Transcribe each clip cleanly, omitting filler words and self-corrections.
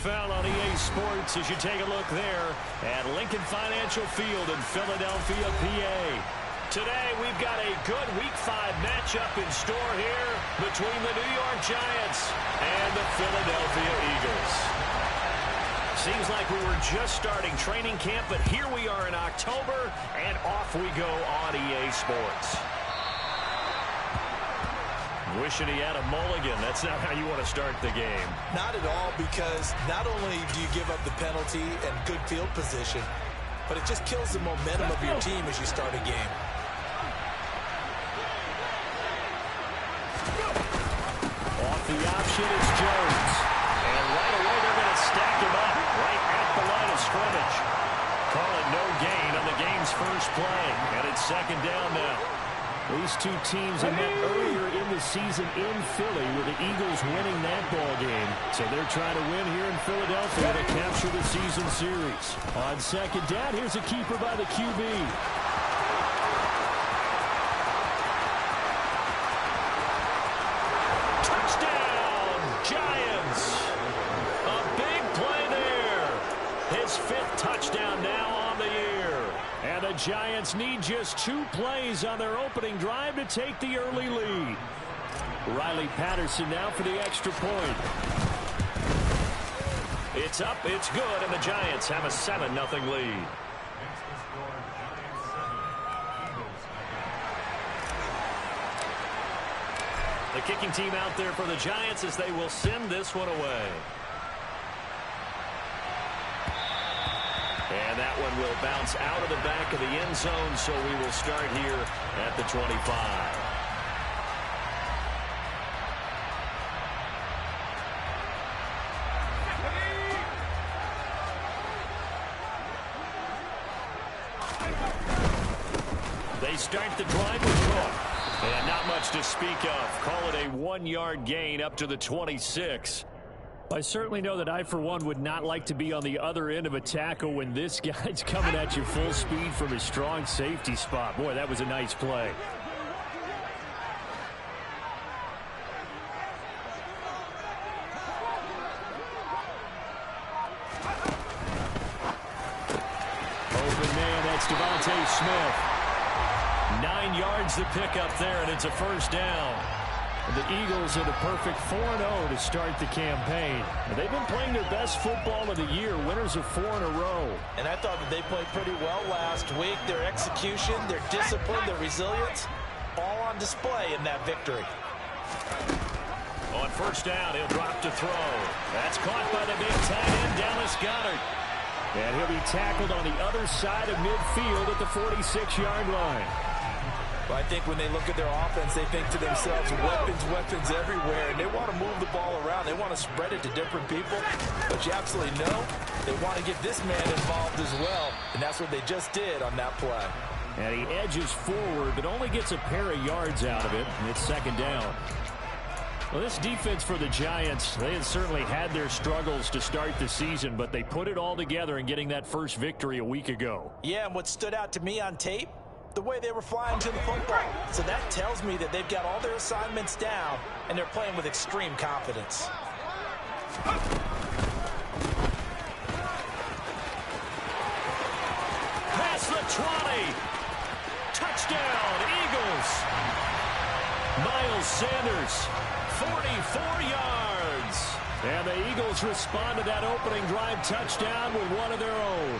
NFL on EA Sports as you take a look there at Lincoln Financial Field in Philadelphia, PA. Today, we've got a good Week 5 matchup in store here between the New York Giants and the Philadelphia Eagles. Seems like we were just starting training camp, but here we are in October, and off we go on EA Sports. Wishing he had a mulligan. That's not how you want to start the game. Not at all, because not only do you give up the penalty and good field position, but it just kills the momentum of your team as you start a game. Off the option is Jones. And right away they're going to stack him up right at the line of scrimmage. Call it no gain on the game's first play. And it's second down now. These two teams have met earlier in the season in Philly with the Eagles winning that ball game. So they're trying to win here in Philadelphia to capture the season series. On second down, here's a keeper by the QB. Touchdown, Giants. A big play there. His 5th touchdown now on the year. And the Giants need just 2 plays on their opening drive to take the early lead. Riley Patterson now for the extra point. It's up, it's good, and the Giants have a 7-0 lead. The kicking team out there for the Giants as they will send this one away. And that one will bounce out of the back of the end zone, so we will start here at the 25. They start the drive with Cook. And not much to speak of. Call it a 1-yard gain up to the 26. I certainly know that I, for one, would not like to be on the other end of a tackle when this guy's coming at you full speed from his strong safety spot. Boy, that was a nice play. Open man, that's Devontae Smith. 9 yards to pick up there, and it's a first down. The Eagles are the perfect 4-0 to start the campaign. They've been playing their best football of the year, winners of 4 in a row. And I thought that they played pretty well last week. Their execution, their discipline, their resilience, all on display in that victory. On first down, he'll drop to throw. That's caught by the big tight end, Dallas Goedert. And he'll be tackled on the other side of midfield at the 46-yard line. But I think when they look at their offense, they think to themselves, weapons, weapons everywhere, and they want to move the ball around. They want to spread it to different people. But you absolutely know they want to get this man involved as well, and that's what they just did on that play. And he edges forward, but only gets a pair of yards out of it, and it's second down. Well, this defense for the Giants, they had certainly had their struggles to start the season, but they put it all together in getting that first victory a week ago. Yeah, and what stood out to me on tape, the way they were flying to the football. So that tells me that they've got all their assignments down, and they're playing with extreme confidence. Past the 20. Touchdown, Eagles. Miles Sanders, 44 yards. And the Eagles respond to that opening drive touchdown with one of their own.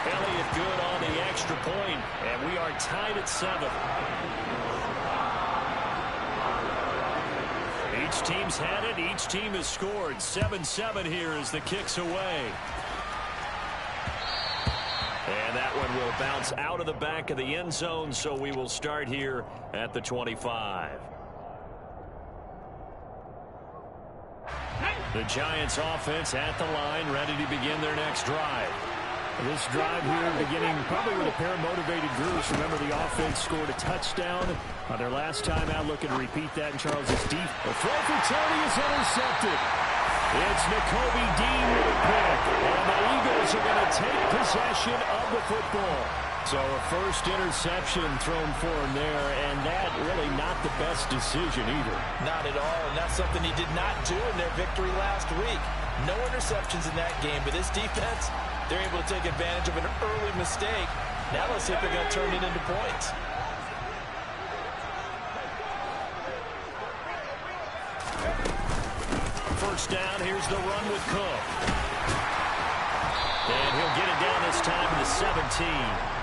Elliott good on the extra point, and we are tied at 7. Each team's had it. Each team has scored. 7-7 here as the kick's away. And that one will bounce out of the back of the end zone, so we will start here at the 25. The Giants offense at the line, ready to begin their next drive. This drive here beginning probably with a pair of motivated groups. Remember, the offense scored a touchdown on their last time out. Looking to repeat that in Charles' deep. The throw for Tony is intercepted. It's Nakobe Dean with a pick. And the Eagles are going to take possession of the football. So a first interception thrown for him there, and that really not the best decision either. Not at all, and that's something he did not do in their victory last week. No interceptions in that game, but this defense, they're able to take advantage of an early mistake. Now let's see if they're going to turn it into points. First down, here's the run with Cook. And he'll get it down this time to the 17.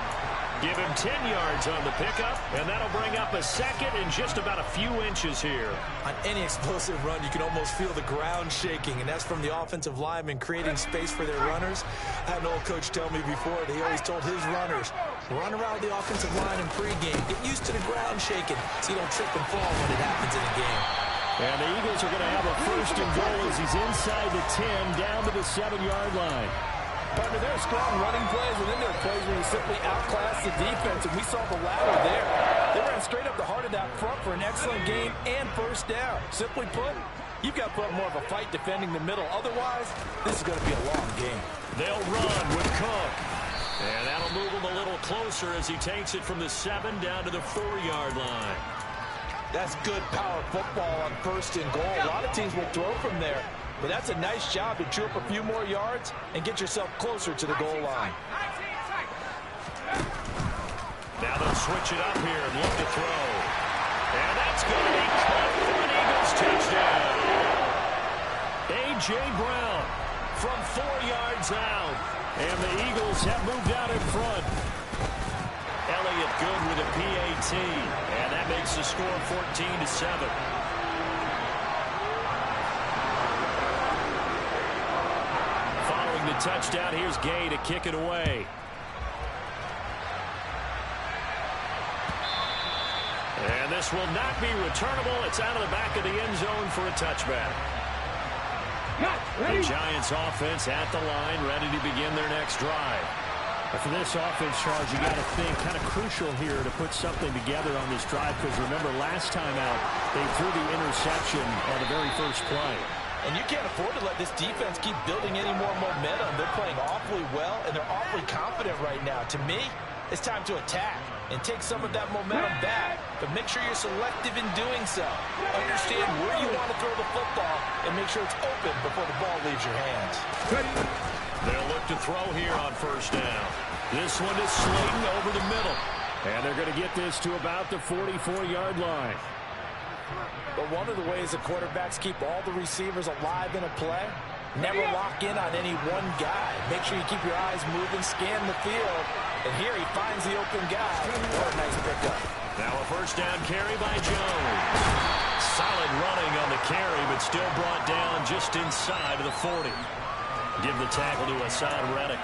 Give him 10 yards on the pickup, and that'll bring up a second in just about a few inches here. On any explosive run, you can almost feel the ground shaking, and that's from the offensive linemen creating space for their runners. I had an old coach tell me before that he always told his runners, run around the offensive line in pregame. Get used to the ground shaking so you don't trip and fall when it happens in a game. And the Eagles are going to have a first and goal as he's inside the 10, down to the 7-yard line. Partner, there are strong running plays, and then there are plays where you simply outclass the defense, and we saw the latter there. They ran straight up the heart of that front for an excellent game and first down. Simply put, you've got to put up more of a fight defending the middle. Otherwise, this is going to be a long game. They'll run with Cook. And that'll move him a little closer as he takes it from the 7 down to the 4-yard line. That's good power football on first and goal. A lot of teams will throw from there. But that's a nice job to chew up a few more yards and get yourself closer to the goal line. Now they'll switch it up here and look to throw. And that's going to be caught for an Eagles touchdown. A.J. Brown from 4 yards out. And the Eagles have moved out in front. Elliott good with a PAT. And that makes the score 14-7. The touchdown, here's Gay to kick it away. And this will not be returnable. It's out of the back of the end zone for a touchback. The Giants offense at the line, ready to begin their next drive. For this offense, Charles, you got to think kind of crucial here to put something together on this drive, because remember last time out they threw the interception on the very first play. And you can't afford to let this defense keep building any more momentum. They're playing awfully well, and they're awfully confident right now. To me, it's time to attack and take some of that momentum back. But make sure you're selective in doing so. Understand where you want to throw the football and make sure it's open before the ball leaves your hands. They'll look to throw here on first down. This one is Slayton over the middle. And they're going to get this to about the 44-yard line. But one of the ways the quarterbacks keep all the receivers alive in a play, never lock in on any one guy. Make sure you keep your eyes moving, scan the field. And here he finds the open guy. What a nice pickup. Now a first down carry by Jones. Solid running on the carry, but still brought down just inside of the 40. Give the tackle to Hassan Reddick.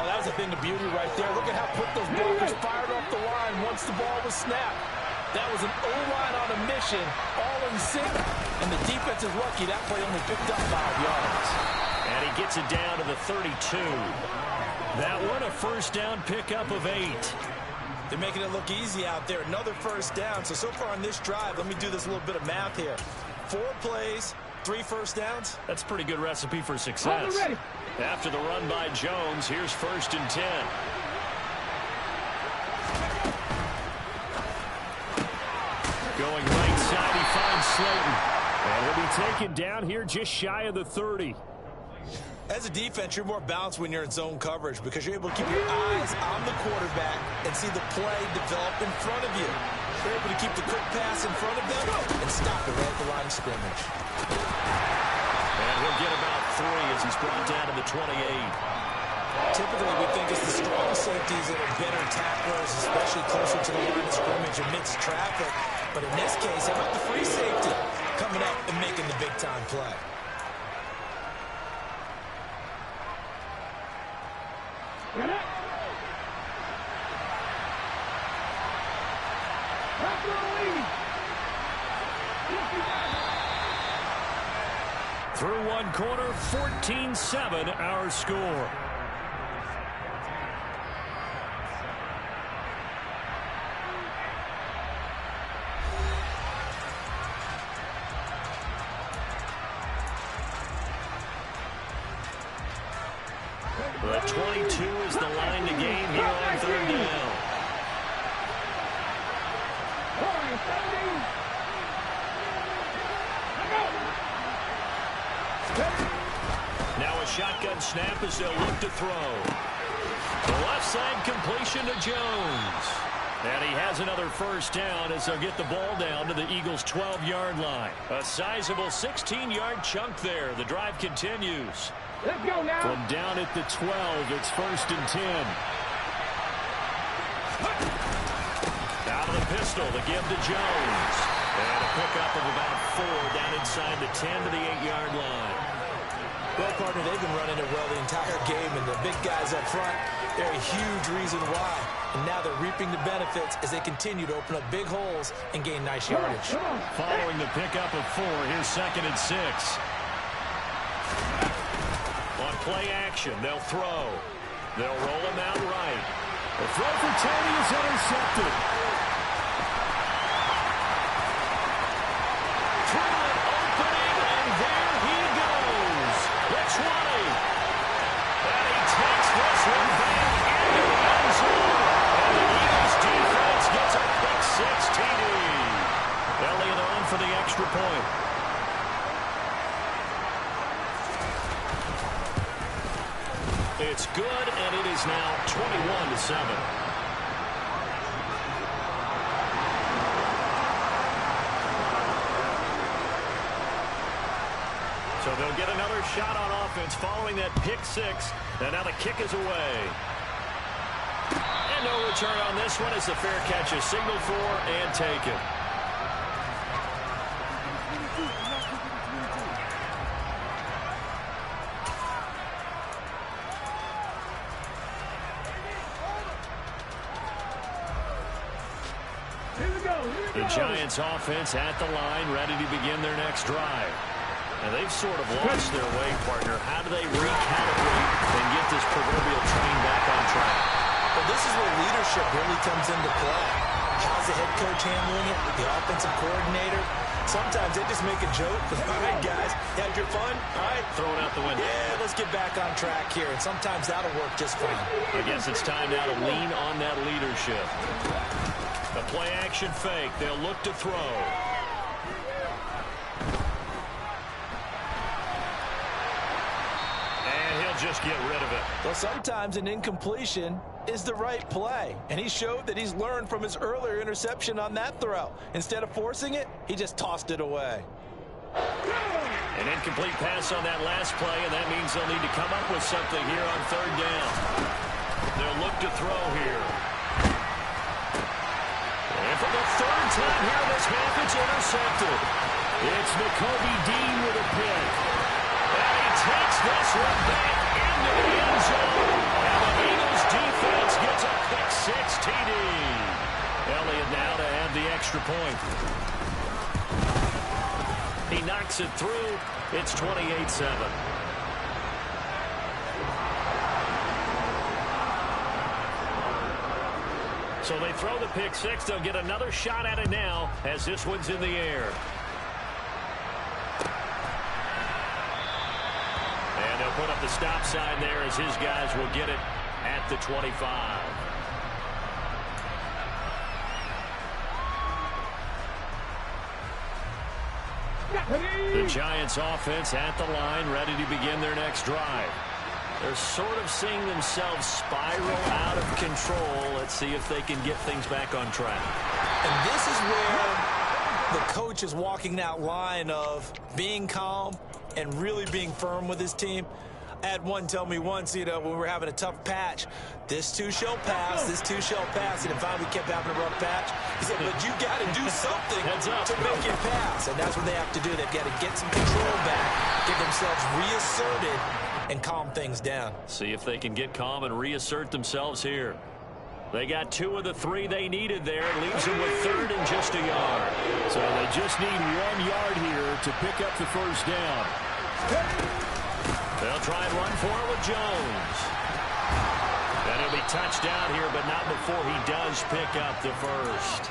Oh, that was a thing of beauty right there. Look at how quick those blockers fired off the line once the ball was snapped. That was an O-line on a mission, all in sync, and the defense is lucky that play only picked up 5 yards. And he gets it down to the 32. That one a first down pickup of 8. They're making it look easy out there. Another first down. So far on this drive, let me do this little bit of math here. 4 plays, 3 first downs. That's a pretty good recipe for success. After the run by Jones, here's first and 10. Going right side, he finds Slayton. And he'll be taken down here just shy of the 30. As a defense, you're more balanced when you're in zone coverage because you're able to keep your eyes on the quarterback and see the play develop in front of you. You're able to keep the quick pass in front of them and stop it right at the line of scrimmage. And he'll get about 3 as he's brought down to the 28. Typically, we think it's the strong safeties that are better tacklers, especially closer to the line of scrimmage amidst traffic. But in this case, how about the free safety coming up and making the big-time play? Through one quarter, 14-7 our score. The 22 is the line to gain here on third shotgun snap as they'll look to throw. The left side completion to Jones. And he has another first down as they'll get the ball down to the Eagles' 12-yard line. A sizable 16-yard chunk there. The drive continues. Let's go now. From down at the 12, it's 1st and 10. Out of the pistol, the give to Jones. And a pickup of about 4 down inside the 10 to the 8-yard line. Well, partner, they've been running it well the entire game, and the big guys up front, they're a huge reason why. And now they're reaping the benefits as they continue to open up big holes and gain nice yardage. Following the pickup of 4, here's 2nd and 6. On play action, they'll throw. They'll roll him out right. The throw for Tony is intercepted. Through an opening, and there he goes. The 20. And he takes this one back into the end zone. And the Eagles defense gets a pick 6 TD. Elliott on for the extra point. It's good, and it is now 21-7. So they'll get another shot on offense following that pick 6, and now the kick is away. And no return on this one as the fair catch is signaled for and taken. The Giants offense at the line, ready to begin their next drive. And they've sort of lost their way, partner. How do they recalibrate and get this proverbial train back on track? Well, this is where leadership really comes into play. How's the head coach handling it? The offensive coordinator? Sometimes they just make a joke. All right, guys, had your fun? All right. Throw it out the window. Yeah, let's get back on track here. And sometimes that'll work just fine. I guess it's time now to lean on that leadership. The play-action fake. They'll look to throw. And he'll just get rid of it. Well, sometimes an incompletion is the right play. And he showed that he's learned from his earlier interception on that throw. Instead of forcing it, he just tossed it away. An incomplete pass on that last play, and that means they'll need to come up with something here on 3rd down. They'll look to throw here. And for the 3rd time here this half, it's intercepted. It's Nakobe Dean with a pick. And he takes this one back into the end zone. And the Eagles defense gets a pick 6 TD. Elliott now to add the extra point. He knocks it through. It's 28-7. So they throw the pick 6. They'll get another shot at it now as this one's in the air. And they'll put up the stop sign there as his guys will get it at the 25. The Giants offense at the line, ready to begin their next drive. They're sort of seeing themselves spiral out of control. Let's see if they can get things back on track. And this is where the coach is walking that line of being calm and really being firm with his team. I had one tell me once, when we were having a tough patch, this too shall pass, this too shall pass. And if we kept having a rough patch, he said, but you got to do something to make it pass. And that's what they have to do. They've got to get some control back, get themselves reasserted, and calm things down. See if they can get calm and reassert themselves here. They got 2 of the 3 they needed there. It leaves them with 3rd and just a yard. So they just need 1 yard here to pick up the first down. They'll try and run for it with Jones. And he'll be touched down here, but not before he does pick up the first.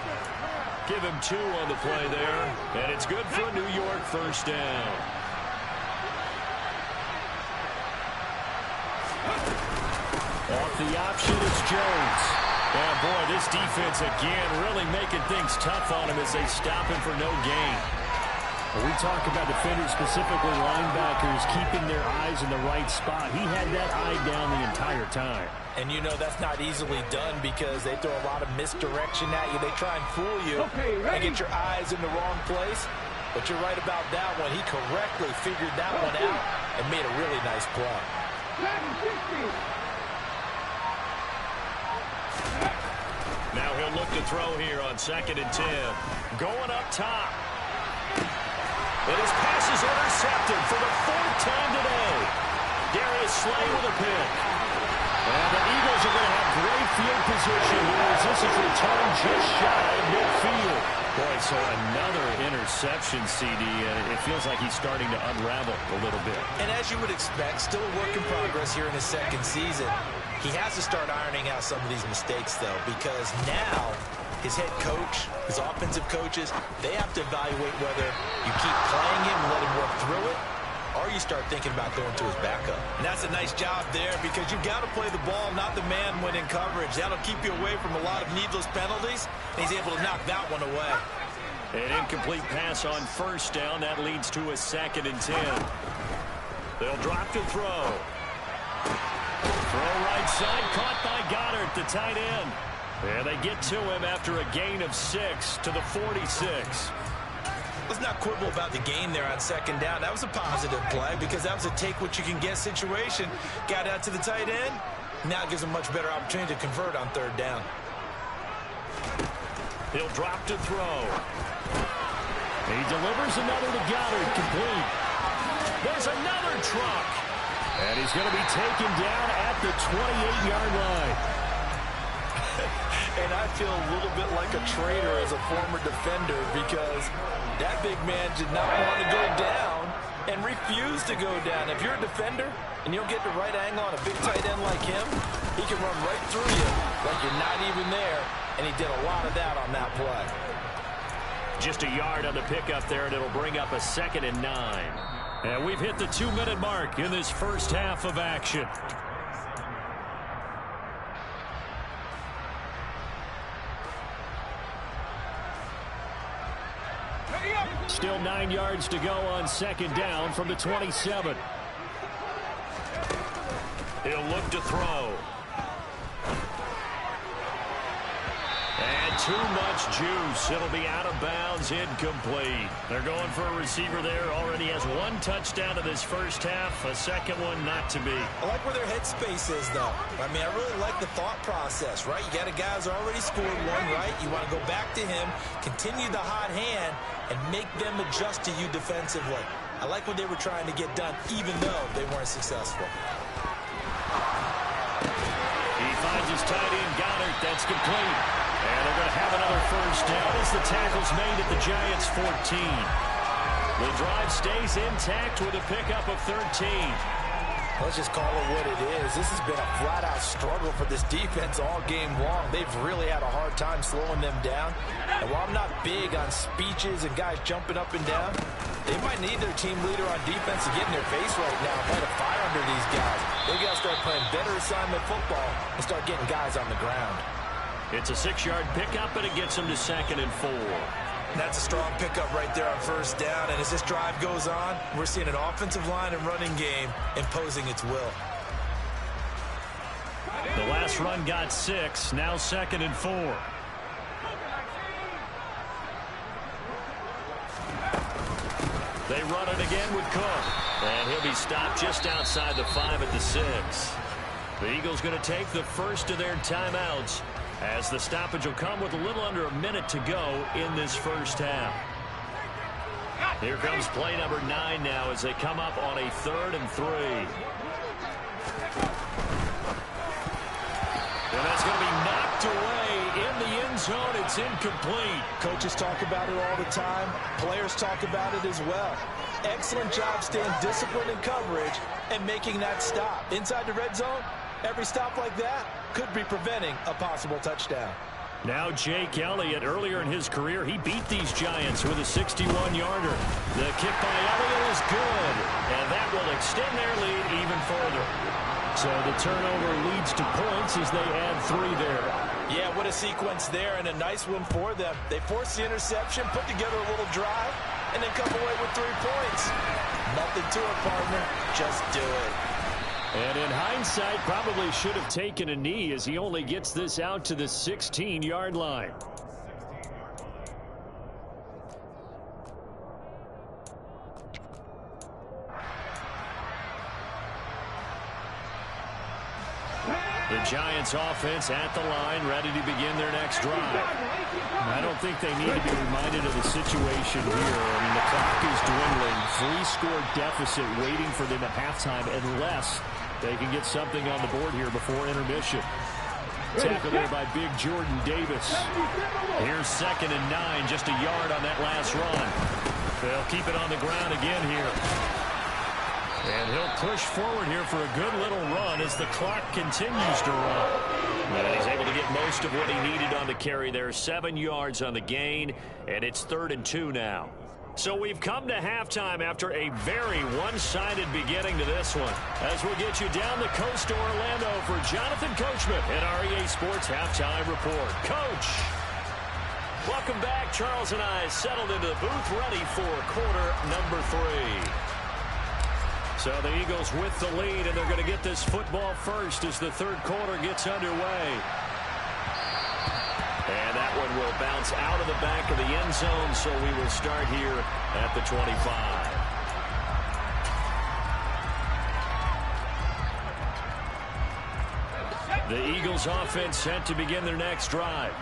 Give him 2 on the play there. And it's good for a New York first down. Off the option, it's Jones. Oh, boy, this defense again really making things tough on him as they stop him for no gain. When we talk about defenders, specifically linebackers, keeping their eyes in the right spot, he had that eye down the entire time. And you know that's not easily done because they throw a lot of misdirection at you. They try and fool you and get your eyes in the wrong place. But you're right about that one. He correctly figured that one out and made a really nice play. Now he'll look to throw here on 2nd and 10. Going up top. And his pass is intercepted for the 4th time today. Darius Slay with a pick. And the Eagles are going to have great field position here as this is returned just shy of midfield. Boy, so another interception, CD, and it feels like he's starting to unravel a little bit. And as you would expect, still a work in progress here in his 2nd season. He has to start ironing out some of these mistakes, though, because now his head coach, his offensive coaches, they have to evaluate whether you keep playing him and let him work through it, or you start thinking about going to his backup. And that's a nice job there because you've got to play the ball, not the man when in coverage. That'll keep you away from a lot of needless penalties, and he's able to knock that one away. An incomplete pass on 1st down. That leads to a 2nd and 10. They'll drop to throw. Throw right side, caught by Goddard, the tight end. And they get to him after a gain of 6 to the 46. Let's not quibble about the gain there on 2nd down. That was a positive play because that was a take-what-you-can-get situation. Got out to the tight end. Now it gives him a much better opportunity to convert on 3rd down. He'll drop to throw. He delivers another to Goddard, complete. There's another truck. And he's going to be taken down at the 28-yard line. And I feel a little bit like a traitor as a former defender because that big man did not want to go down and refused to go down. If you're a defender and you'll get the right angle on a big tight end like him, he can run right through you like you're not even there, and he did a lot of that on that play. Just a yard on the pickup there, and it'll bring up a 2nd and 9. And we've hit the 2-minute mark in this first half of action. Still 9 yards to go on 2nd down from the 27. He'll look to throw. And too much juice. It'll be out of bounds, incomplete. They're going for a receiver there. Already has 1 touchdown in this first half. A 2nd one not to be. I like where their headspace is, though. I mean, I really like the thought process, right? You got a guy who's already scored 1, right? You want to go back to him, continue the hot hand, and make them adjust to you defensively. I like what they were trying to get done, even though they weren't successful. He finds his tight end, Goddard. That's complete. And they're going to have another first down as the tackle's made at the Giants' 14. The drive stays intact with a pickup of 13. Let's just call it what it is. This has been a flat-out struggle for this defense all game long. They've really had a hard time slowing them down. And while I'm not big on speeches and guys jumping up and down, they might need their team leader on defense to get in their face right now and light a fire under these guys. They got to start playing better assignment football and start getting guys on the ground. It's a 6-yard pickup, and it gets them to 2nd and 4. That's a strong pickup right there on 1st down. And as this drive goes on, we're seeing an offensive line and running game imposing its will. The last run got 6. Now 2nd and 4. They run it again with Cook. And he'll be stopped just outside the 5 at the 6. The Eagles going to take the first of their timeouts, as the stoppage will come with a little under a minute to go in this first half. Here comes play number 9 now as they come up on a 3rd and 3. And that's going to be knocked away in the end zone. It's incomplete. Coaches talk about it all the time. Players talk about it as well. Excellent job staying disciplined in coverage and making that stop. Inside the red zone, every stop like that could be preventing a possible touchdown. Now Jake Elliott, earlier in his career, he beat these Giants with a 61-yarder. The kick by Elliott is good, and that will extend their lead even further. So the turnover leads to points as they add 3 there. Yeah, what a sequence there, and a nice one for them. They forced the interception, put together a little drive, and then come away with 3 points. Nothing to it, partner. Just do it. And in hindsight, probably should have taken a knee as he only gets this out to the 16-yard line. The Giants offense at the line, ready to begin their next drive. I don't think they need to be reminded of the situation here. I mean, the clock is dwindling. 3-score deficit waiting for them at halftime unless they can get something on the board here before intermission. Tackled there by big Jordan Davis. Here's 2nd and 9, just a yard on that last run. They'll keep it on the ground again here. And he'll push forward here for a good little run as the clock continues to run. And he's able to get most of what he needed on the carry there. 7 yards on the gain, and it's 3rd and 2 now. So we've come to halftime after a very one-sided beginning to this one. As we'll get you down the coast to Orlando for Jonathan Coachman at REA Sports Halftime Report. Coach, welcome back. Charles and I settled into the booth ready for quarter number 3. So the Eagles with the lead, and they're going to get this football first as the 3rd quarter gets underway. And that one will bounce out of the back of the end zone, so we will start here at the 25. The Eagles offense set to begin their next drive.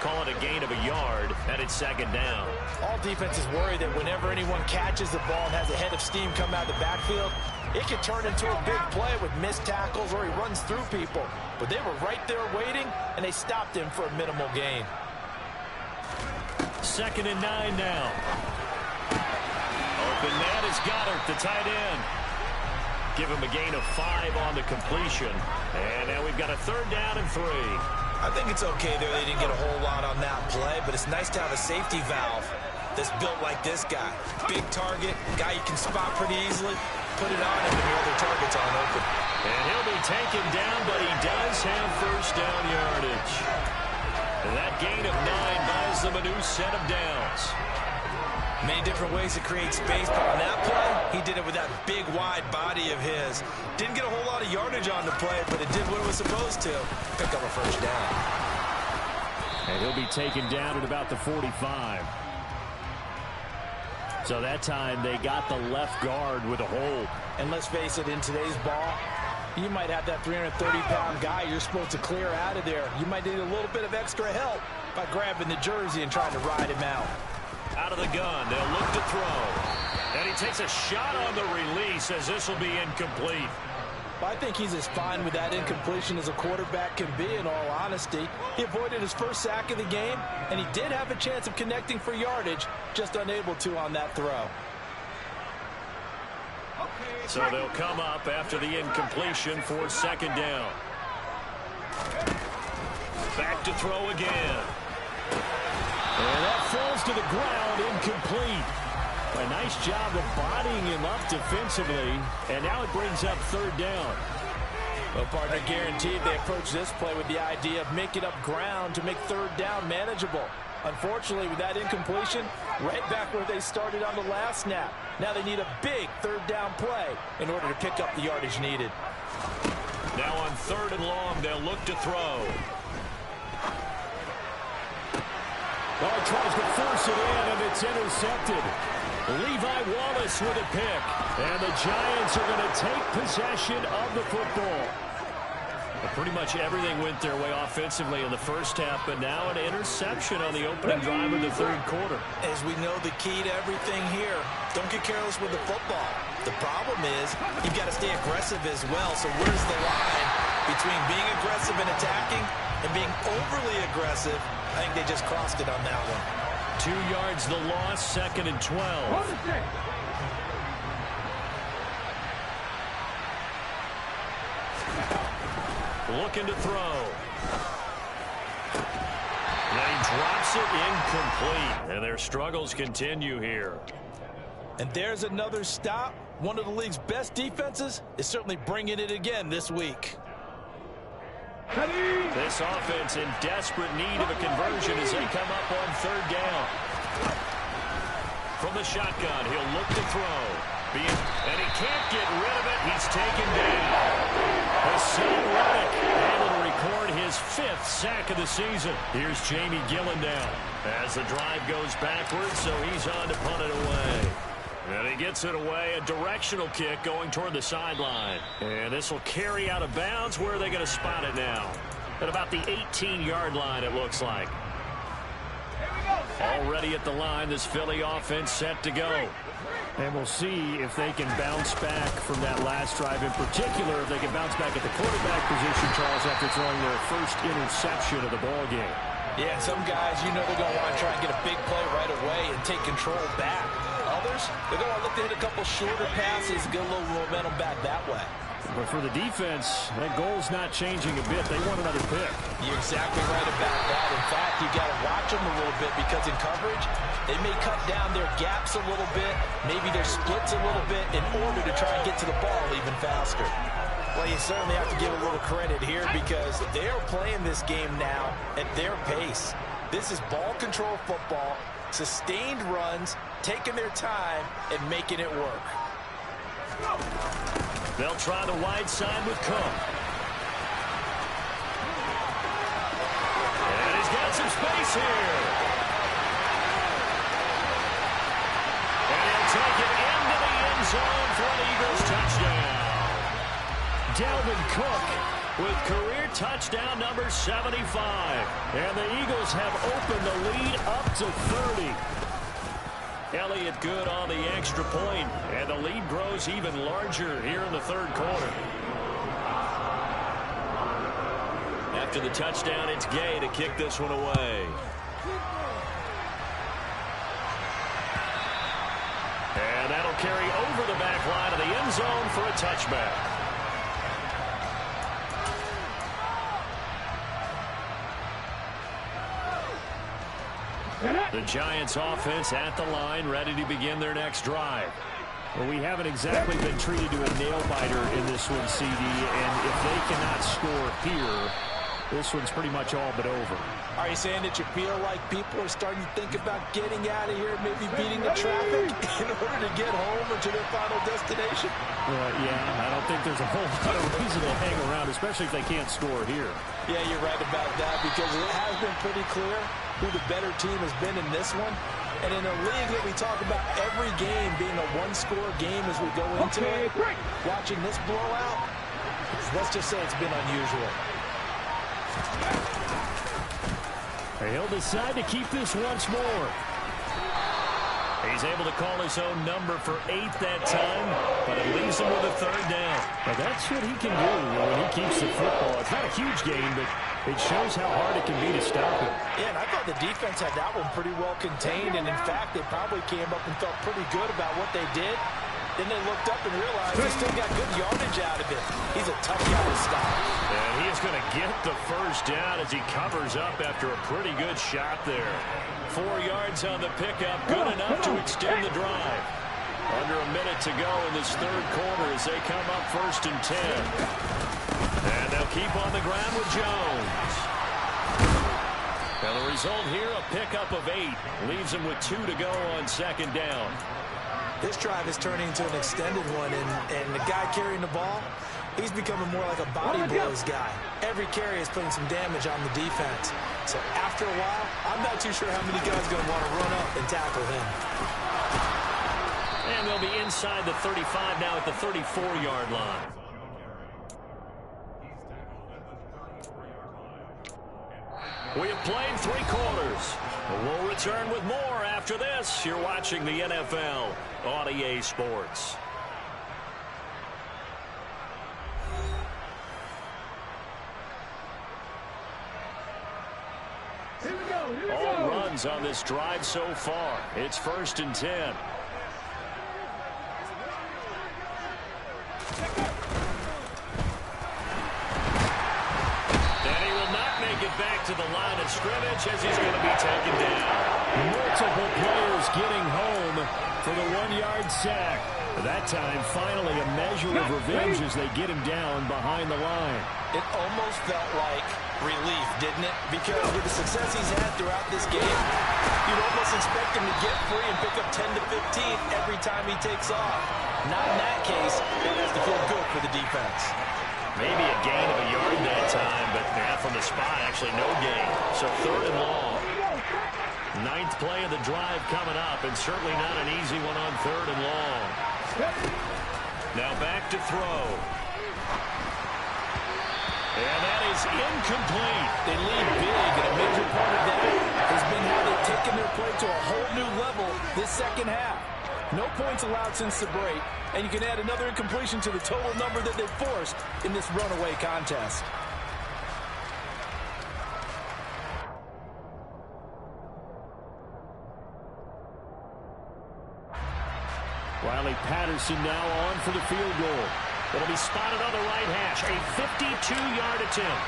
Call it a gain of a yard, and it's 2nd down. All defenses worry that whenever anyone catches the ball and has a head of steam come out of the backfield, it can turn into a big play with missed tackles or he runs through people. But they were right there waiting, and they stopped him for a minimal gain. 2nd and 9 now. Open man is Goddard, the tight end. Give him a gain of 5 on the completion. And now we've got a 3rd down and 3. I think it's okay there they didn't get a whole lot on that play, but it's nice to have a safety valve that's built like this guy. Big target, guy you can spot pretty easily. Put it on him and your other targets aren't open. And he'll be taken down, but he does have 1st down yardage. And that gain of 9 buys them a new set of downs. Many different ways to create space, but on that play, he did it with that big, wide body of his. Didn't get a whole lot of yardage on the play, but it did what it was supposed to. Pick up a 1st down. And he'll be taken down at about the 45. So that time, they got the left guard with a hold. And let's face it, in today's ball, you might have that 330-pound guy you're supposed to clear out of there. You might need a little bit of extra help by grabbing the jersey and trying to ride him out. Out of the gun, they'll look to throw. And he takes a shot on the release as this will be incomplete. I think he's as fine with that incompletion as a quarterback can be, in all honesty. He avoided his 1st sack of the game, and he did have a chance of connecting for yardage, just unable to on that throw. So they'll come up after the incompletion for 2nd down. Back to throw again. And that falls to the ground, incomplete. A nice job of bodying him up defensively, and now it brings up 3rd down. Well, partner, guaranteed they approach this play with the idea of making up ground to make 3rd down manageable. Unfortunately, with that incompletion, right back where they started on the last snap. Now they need a big 3rd down play in order to pick up the yardage needed. Now on 3rd and long, they'll look to throw. Tries to force it in, and it's intercepted. Levi Wallace with a pick. And the Giants are going to take possession of the football. Well, pretty much everything went their way offensively in the 1st half, but now an interception on the opening drive of the 3rd quarter. As we know, the key to everything here, don't get careless with the football. The problem is you've got to stay aggressive as well. So where's the line between being aggressive and attacking and being overly aggressive? I think they just crossed it on that one. 2 yards the loss, 2nd and 12. Looking to throw. And he drops it incomplete. And their struggles continue here. And there's another stop one of the league's best defenses is certainly bringing it again this week. This offense in desperate need of a conversion as they come up on third down. From the shotgun, he'll look to throw. And he can't get rid of it. He's taken down. Hassan Reddick able to record his 5th sack of the season. Here's Jamie Gillendown as the drive goes backwards, so he's on to punt it away. And he gets it away, a directional kick going toward the sideline. And this will carry out of bounds. Where are they going to spot it now? At about the 18-yard line, it looks like. Already at the line, this Philly offense set to go. And we'll see if they can bounce back from that last drive. In particular, if they can bounce back at the quarterback position, Charles, after throwing their first interception of the ball game. Yeah, some guys, you know they're going to want to try and get a big play right away and take control back. Others, they're going to look to hit a couple shorter passes, get a little momentum back that way. But for the defense, that goal's not changing a bit. They want another pick. You're exactly right about that. In fact, you got to watch them a little bit because in coverage, they may cut down their gaps a little bit, maybe their splits a little bit in order to try and get to the ball even faster. Well, you certainly have to give a little credit here because they're playing this game now at their pace. This is ball control football, sustained runs, taking their time, and making it work. They'll try the wide side with Cook. And he's got some space here. And he'll take it into the end zone for an Eagles touchdown. Dalvin Cook with career touchdown number 75. And the Eagles have opened the lead up to 30. Elliott good on the extra point, and the lead grows even larger here in the third quarter. After the touchdown, it's Gay to kick this one away. And that'll carry over the back line of the end zone for a touchback. The Giants offense at the line, ready to begin their next drive. Well, we haven't exactly been treated to a nail-biter in this one, CD, and if they cannot score here, this one's pretty much all but over. Are you saying that you feel like people are starting to think about getting out of here, maybe beating the traffic in order to get home or to their final destination? Yeah, I don't think there's a whole lot of reason to hang around, especially if they can't score here. Yeah, you're right about that because it has been pretty clear who the better team has been in this one. And in a league that we talk about every game being a one-score game as we go into it, watching this blowout, let's just say it's been unusual. He'll decide to keep this once more. He's able to call his own number for 8 that time, but it leaves him with a third down. Now that's what he can do when he keeps the football. It's not a huge gain, but it shows how hard it can be to stop him. Yeah, and I thought the defense had that one pretty well contained, and in fact, they probably came up and felt pretty good about what they did. Then they looked up and realized he still got good yardage out of it. He's a tough guy to stop. And he is going to get the first down as he covers up after a pretty good shot there. 4 yards on the pickup, good enough to extend the drive. Under a minute to go in this third quarter as they come up 1st and 10. And they'll keep on the ground with Jones. And the result here, a pickup of 8. Leaves him with 2 to go on 2nd down. This drive is turning into an extended one, and the guy carrying the ball, he's becoming more like a body blows guy. Every carry is putting some damage on the defense. So after a while, I'm not too sure how many guys are going to want to run up and tackle him. And they'll be inside the 35 now at the 34-yard line. We have played 3 quarters. We'll return with more after this. You're watching the NFL on EA Sports. All runs on this drive so far. It's 1st and 10. And he will not make it back to the line of scrimmage as he's going to be taken down. Multiple players getting home for the 1-yard sack. That time, finally, a measure of revenge as they get him down behind the line. It almost felt like relief, didn't it? Because with the success he's had throughout this game, you'd almost expect him to get free and pick up 10 to 15 every time he takes off. Not in that case. That has to feel good for the defense. Maybe a gain of a yard that time, but from the spot, actually no gain. So 3rd and long. 9th play of the drive coming up, and certainly not an easy one on 3rd and long. Now back to throw. And that is incomplete. They lead big, and a major part of that has been how they've taken their play to a whole new level this second half. No points allowed since the break, and you can add another incompletion to the total number that they've forced in this runaway contest. Riley Patterson now on for the field goal. It'll be spotted on the right hash. A 52-yard attempt.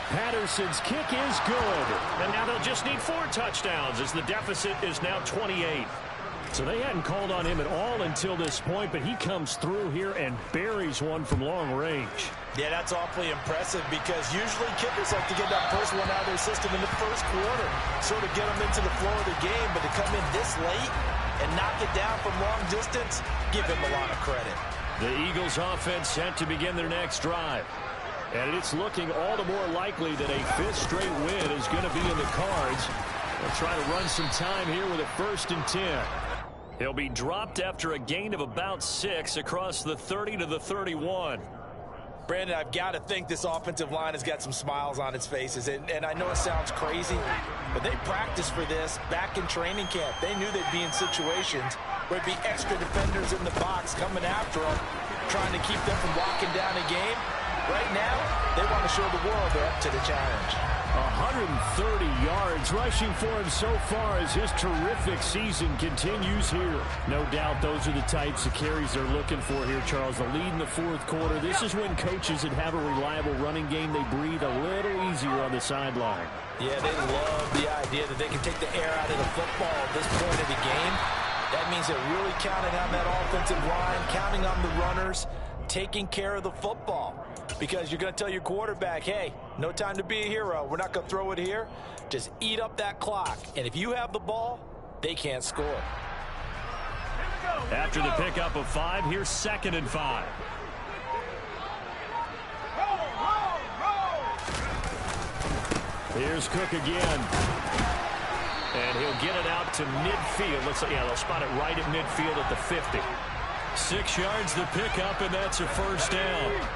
Patterson's kick is good. And now they'll just need 4 touchdowns as the deficit is now 28. So they hadn't called on him at all until this point, but he comes through here and buries one from long range. Yeah, that's awfully impressive because usually kickers like to get that first one out of their system in the first quarter, sort of get them into the flow of the game, but to come in this late and knock it down from long distance, give him a lot of credit. The Eagles offense set to begin their next drive. And it's looking all the more likely that a 5th straight win is going to be in the cards. They'll try to run some time here with a 1st and 10. He'll be dropped after a gain of about 6 across the 30 to the 31. Brandon, I've got to think this offensive line has got some smiles on its faces. And I know it sounds crazy, but they practiced for this back in training camp. They knew they'd be in situations where it'd be extra defenders in the box coming after them, trying to keep them from walking down a game. Right now, they want to show the world they're up to the challenge. 130 yards rushing for him so far as his terrific season continues here. No doubt those are the types of carries they're looking for here, Charles. The lead in the 4th quarter. This is when coaches that have a reliable running game, they breathe a little easier on the sideline. Yeah, they love the idea that they can take the air out of the football at this point of the game. That means they're really counting on that offensive line, counting on the runners, taking care of the football. Because you're going to tell your quarterback, hey, no time to be a hero. We're not going to throw it here. Just eat up that clock. And if you have the ball, they can't score. After the pickup of 5, here's 2nd and 5. Here's Cook again. And he'll get it out to midfield. They'll spot it right at midfield at the 50. 6 yards the pickup, and that's a 1st down.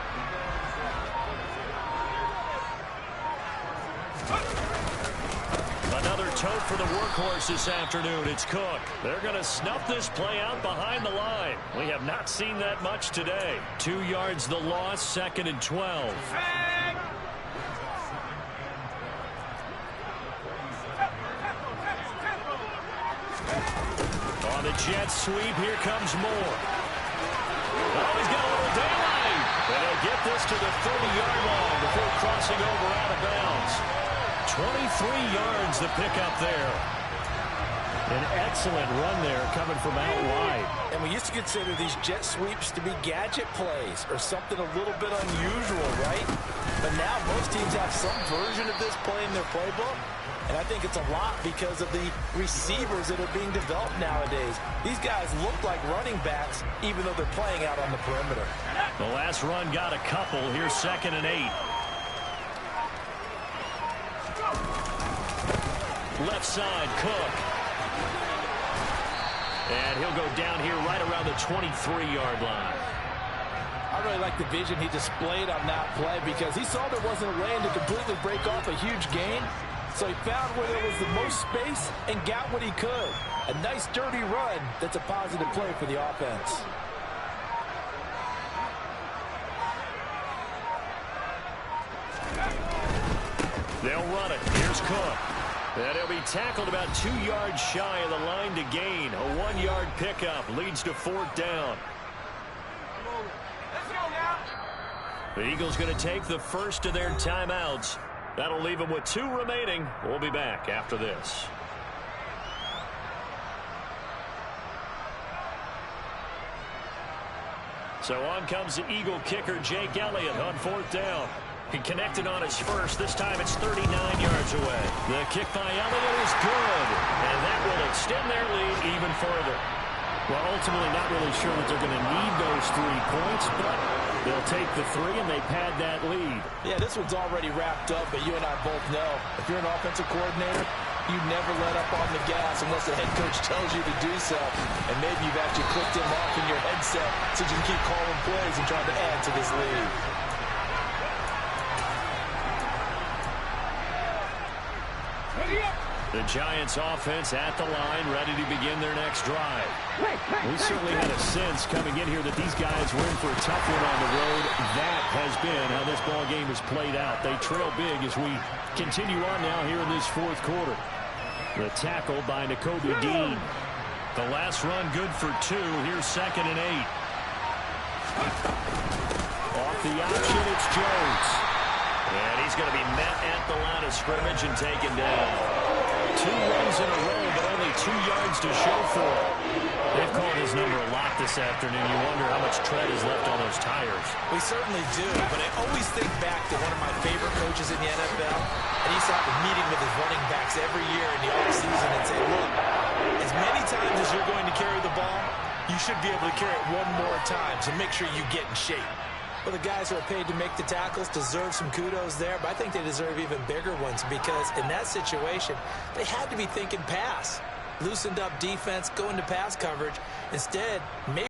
Another tote for the workhorse this afternoon. It's Cook. They're going to snuff this play out behind the line. We have not seen that much today. 2 yards the loss, 2nd and 12. On the jet sweep, here comes Moore. Oh, he's got a little daylight. And they'll get this to the 30-yard line before crossing over out of bounds. 23 yards the pickup there. An excellent run there coming from out wide. And we used to consider these jet sweeps to be gadget plays or something a little bit unusual, right? But now most teams have some version of this play in their playbook. And I think it's a lot because of the receivers that are being developed nowadays. These guys look like running backs even though they're playing out on the perimeter. The last run got a couple. Here's 2nd and 8. Left side, Cook. And he'll go down here right around the 23-yard line. I really like the vision he displayed on that play because he saw there wasn't a lane to completely break off a huge gain. So he found where there was the most space and got what he could. A nice dirty run that's a positive play for the offense. They'll run it. Here's Cook. And he'll be tackled about 2 yards shy of the line to gain. A 1-yard pickup leads to 4th down. The Eagles going to take the first of their timeouts. That'll leave them with 2 remaining. We'll be back after this. So on comes the Eagle kicker, Jake Elliott, on 4th down. He connected on his first. This time it's 39 yards away. The kick by Elliott is good, and that will extend their lead even further. Well, ultimately not really sure that they're going to need those 3 points, but they'll take the 3 and they pad that lead. Yeah, this one's already wrapped up, but you and I both know if you're an offensive coordinator, you never let up on the gas unless the head coach tells you to do so. And maybe you've actually clicked him off in your headset so you can keep calling plays and trying to add to this lead. The Giants offense at the line, ready to begin their next drive. We certainly had a sense coming in here that these guys were in for a tough one on the road. That has been how this ball game has played out. They trail big as we continue on now here in this 4th quarter. The tackle by Nakobe Dean. The last run good for 2. Here's 2nd and 8. Off the option, it's Jones. And he's going to be met at the line of scrimmage and taken down. 2 runs in a row, but only 2 yards to show for it. They've called his number a lot this afternoon. You wonder how much tread is left on those tires. We certainly do, but I always think back to one of my favorite coaches in the NFL, and he used to have a meeting with his running backs every year in the offseason and say, look, as many times as you're going to carry the ball, you should be able to carry it 1 more time, so make sure you get in shape. Well, the guys who are paid to make the tackles deserve some kudos there, but I think they deserve even bigger ones because in that situation, they had to be thinking pass. Loosened up defense, going to pass coverage. Instead, maybe